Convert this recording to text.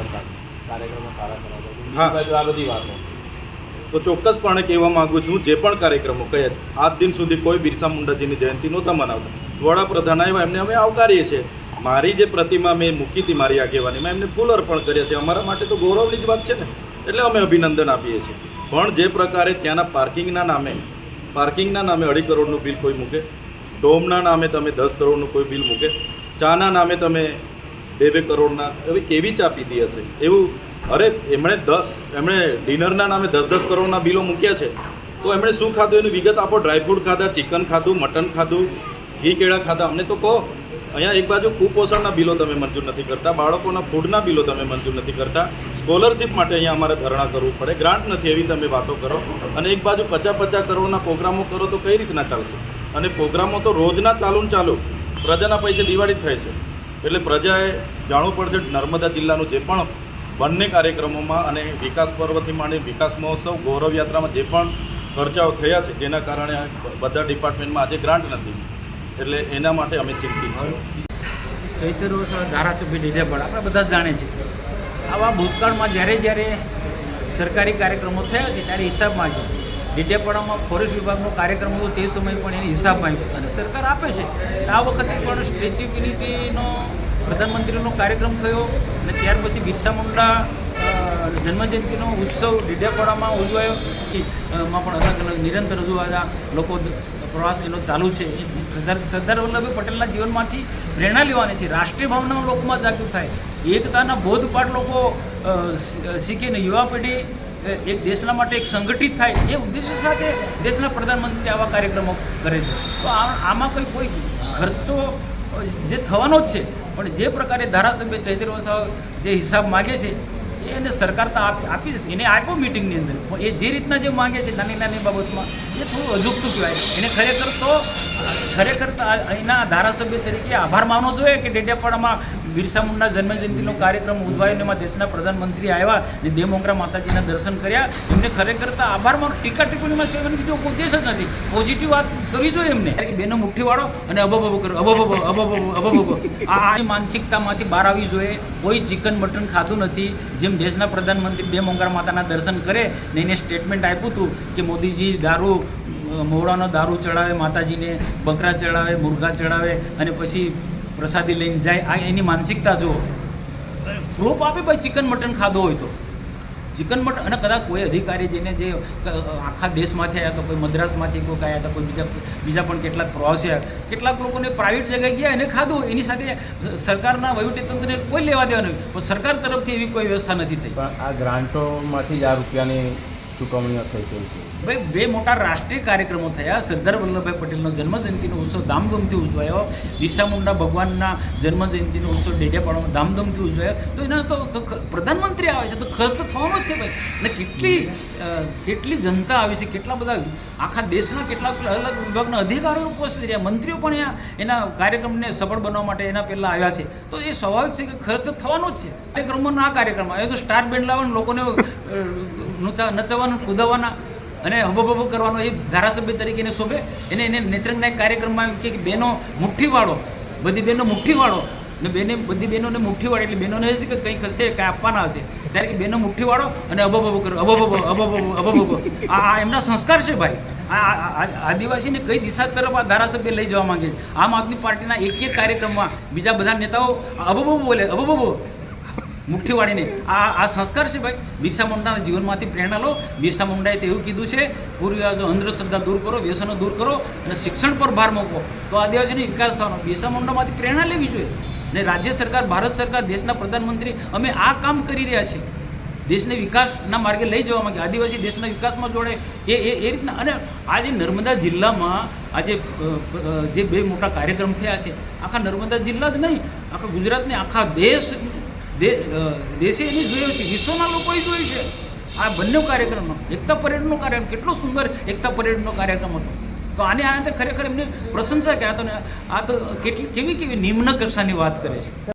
કરતા કાર્યક્રમો સારા કરાવતા. હા. બાજુ આ બધી વાતો તો ચોક્કસપણે કહેવા માગું છું, જે પણ કાર્યક્રમો કયા આજ દિન સુધી કોઈ બિરસા મુંડાજીની જયંતિ નહોતા મનાવતા. વડાપ્રધાન આવ્યા એમને અમે આવકારીએ છીએ. મારી જે પ્રતિમા મેં મૂકી હતી મારી આગેવાનીમાં એમને ફૂલ અર્પણ કર્યા છે. અમારા માટે તો ગૌરવની જ વાત છે ને, એટલે અમે અભિનંદન આપીએ છીએ. પણ જે પ્રકારે ત્યાંના પાર્કિંગના નામે 2.5 કરોડનું બિલ કોઈ મૂકે, ડોમના નામે તમે 10 કરોડનું કોઈ બિલ મૂકે, ચાના નામે તમે 2 કરોડના, હવે કેવી ચા પીધી હશે એવું. અરે એમણે ડિનરના નામે 10 કરોડના બિલો મૂક્યા છે, તો એમણે શું ખાધું એની વિગત આપો. ડ્રાયફ્રૂટ ખાધા, ચિકન ખાધું, મટન ખાધું, ઘી કેળા ખાધા, અમને તો કહો. અહીંયા એક બાજુ કુપોષણના બિલો તમે મંજૂર નથી કરતા, બાળકોના ફૂડના બિલો તમે મંજૂર નથી કરતા, સ્કોલરશિપ માટે અહીંયા અમારે ધરણા કરવું પડે, ગ્રાન્ટ નથી એવી તમે વાતો કરો, અને એક બાજુ 50 કરોડના પ્રોગ્રામો કરો તો કઈ રીતના ચાલશે? અને પ્રોગ્રામો તો રોજના ચાલુ પ્રજાના પૈસે દિવાળી જ થાય છે. એટલે પ્રજાએ જાણવું પડશે નર્મદા જિલ્લાનું જે પણ બંને કાર્યક્રમોમાં અને વિકાસ પર્વથી માંડી વિકાસ મહોત્સવ, ગૌરવ યાત્રામાં જે પણ ખર્ચાઓ થયા છે જેના કારણે બધા ડિપાર્ટમેન્ટમાં આજે ગ્રાન્ટ નથી, એટલે એના માટે અમે ચિંતિત છીએ. ચૈતર વસાવા ધારાસભ્ય ડેડિયાપાડા આપણે બધા જ જાણે છે. આવા ભૂતકાળમાં જ્યારે સરકારી કાર્યક્રમો થયા છે ત્યારે હિસાબમાં છે. ડેડિયાપાડામાં ફોરેસ્ટ વિભાગનો કાર્યક્રમ હતો તે સમયે પણ એને હિસાબમાં આવ્યો અને સરકાર આપે છે. આ વખતે પણ સ્ટેચ્યુ ઓફ યુનિટીનો પ્રધાનમંત્રીનો કાર્યક્રમ થયો અને ત્યાર પછી બિરસા મુંડા જન્મજયંતિનો ઉત્સવ ડેડિયાપાડામાં ઉજવાયો. માં પણ અલગ અલગ નિરંતર રજૂઆત લોકો પ્રવાસ એનો ચાલુ છે. સરદાર વલ્લભભાઈ પટેલના જીવનમાંથી પ્રેરણા લેવાની છે. રાષ્ટ્રીય ભાવના લોકોમાં જાગૃત થાય, એકતાના બોધપાઠ લોકો શીખીને યુવા પેઢી એક દેશના માટે એક સંગઠિત થાય, એ ઉદ્દેશ્ય સાથે દેશના પ્રધાનમંત્રી આવા કાર્યક્રમો કરે છે. તો આમાં કોઈ ખર્ચ તો જે થવાનો જ છે, પણ જે પ્રકારે ધારાસભ્ય ચૈતર વસાવા જે હિસાબ માગે છે એને સરકાર તો આપી જશે. એને આપ્યો મિટિંગની અંદર, એ જે રીતના જે માગે છે નાની નાની બાબતમાં એ થોડું અજુગતું કહેવાય. એને ખરેખર તો અહીંના ધારાસભ્ય તરીકે આભાર માનવો જોઈએ કે ડેડિયાપાડામાં બિરસા મુંડા જન્મજયંતિનો કાર્યક્રમ ઉજવાયો, એમાં દેશના પ્રધાનમંત્રી આવ્યા અને દેવમોગરા માતાજીના દર્શન કર્યા. એમને ખરેખર તો આભાર માનો. ટીકા ટિપ્પણીમાં સેવન બીજો ઉદ્દેશ જ નથી. પોઝિટિવ વાત કરવી જોઈએ એમને. બેનો મુઠ્ઠીવાળો અને અબબો કરો, આ માનસિકતામાંથી બહાર આવવી જોઈએ. કોઈ ચિકન મટન ખાધું નથી. જેમ દેશના પ્રધાનમંત્રી દેવમોગરા માતાના દર્શન કરે ને એને સ્ટેટમેન્ટ આપ્યું હતું કે મોદીજી મોવડાનો દારૂ ચડાવે, માતાજીને બકરા ચડાવે, મુર્ગા ચડાવે અને પછી પ્રસાદી લઈને જાય. આ એની માનસિકતા જુઓ. પ્રૂફ આપે ભાઈ ચિકન મટન ખાધો હોય તો ચિકન મટન. અને કદાચ કોઈ અધિકારી જેને જે આખા દેશમાંથી આવ્યા, તો કોઈ મદ્રાસમાંથી કોઈ આવ્યા હતા, કોઈ બીજા પણ કેટલાક પ્રવાસીઓ, કેટલાક લોકોને પ્રાઇવેટ જગ્યાએ ગયા એને ખાધું. એની સાથે સરકારના વહીવટીતંત્રને કોઈ લેવા દેવા નહીં, પણ સરકાર તરફથી એવી કોઈ વ્યવસ્થા નથી થઈ. પણ આ ગ્રાન્ટોમાંથી જ આ રૂપિયાની ચૂકવણીઓ થઈ છે. ભાઈ બે મોટા રાષ્ટ્રીય કાર્યક્રમો થયા. સરદાર વલ્લભભાઈ પટેલનો જન્મજયંતિનો ઉત્સવ ધામધૂમથી ઉજવાયો. બિરસા મુંડા ભગવાનના જન્મજયંતિનો ઉત્સવ ડેડિયાપાડામાં ધામધૂમથી ઉજવાયો. તો એના તો પ્રધાનમંત્રી આવે છે તો ખર્ચ તો થવાનો જ છે ભાઈ. અને કેટલી જનતા આવી છે, કેટલા બધા આખા દેશના કેટલાક અલગ વિભાગના અધિકારીઓ ઉપસ્થિત રહ્યા, મંત્રીઓ પણ એના કાર્યક્રમને સફળ બનાવવા માટે એના પહેલાં આવ્યા છે. તો એ સ્વાભાવિક છે કે ખર્ચ તો થવાનો જ છે. કાર્યક્રમોના આ કાર્યક્રમમાં હવે તો સ્ટાર બેન્ડ લાવવાનું, લોકોને નચાવવાનું, કૂદાવવાના અને હબો કરવાનો એ ધારાસભ્ય તરીકે એને શોભે. એને નેત્રંગના એક કાર્યક્રમમાં કે બહેનો મુઠ્ઠીવાળો, બધી બહેનો મુઠ્ઠીવાળો ને બધી બહેનોને મુઠ્ઠીવાળો, એટલે બહેનોને હશે કે કંઈક હશે, કંઈ આપવાના હશે ત્યારે કે બહેનો મુઠ્ઠીવાળો અને અબો કરો, અબો. આ એમના સંસ્કાર છે ભાઈ. આ આદિવાસીને કઈ દિશા તરફ આ ધારાસભ્ય લઈ જવા માંગે છે. આમ આદમી પાર્ટીના એક કાર્યક્રમમાં બીજા બધા નેતાઓ અબો બોલે, અબો મુઠ્ઠીવાળીને. આ સંસ્કાર છે ભાઈ. બિરસા મુંડાના જીવનમાંથી પ્રેરણા લો. બિરસા મુંડાએ તો એવું કીધું છે, પૂર્વજો અંધશ્રદ્ધા દૂર કરો, વ્યસનો દૂર કરો અને શિક્ષણ પર ભાર મૂકો તો આદિવાસીનો વિકાસ થવાનો. બિરસા મુંડામાંથી પ્રેરણા લેવી જોઈએ. ને રાજ્ય સરકાર, ભારત સરકાર, દેશના પ્રધાનમંત્રી અમે આ કામ કરી રહ્યા છીએ. દેશને વિકાસના માર્ગે લઈ જવા માંગે, આદિવાસી દેશના વિકાસમાં જોડે એ રીતના. અને આજે નર્મદા જિલ્લામાં આજે જે બે મોટા કાર્યક્રમ થયા છે, આખા નર્મદા જિલ્લા જ નહીં, આખા ગુજરાતને, આખા દેશે એને જોયો છે, વિશ્વના લોકોએ જોયું છે આ બંને કાર્યક્રમનો. એકતા પરેડનો કાર્યક્રમ કેટલો સુંદર એકતા પરેડનો કાર્યક્રમ હતો. તો આને ખરેખર એમને પ્રશંસા કે આ તો કેવી નિમ્ન કક્ષાની વાત કરે છે.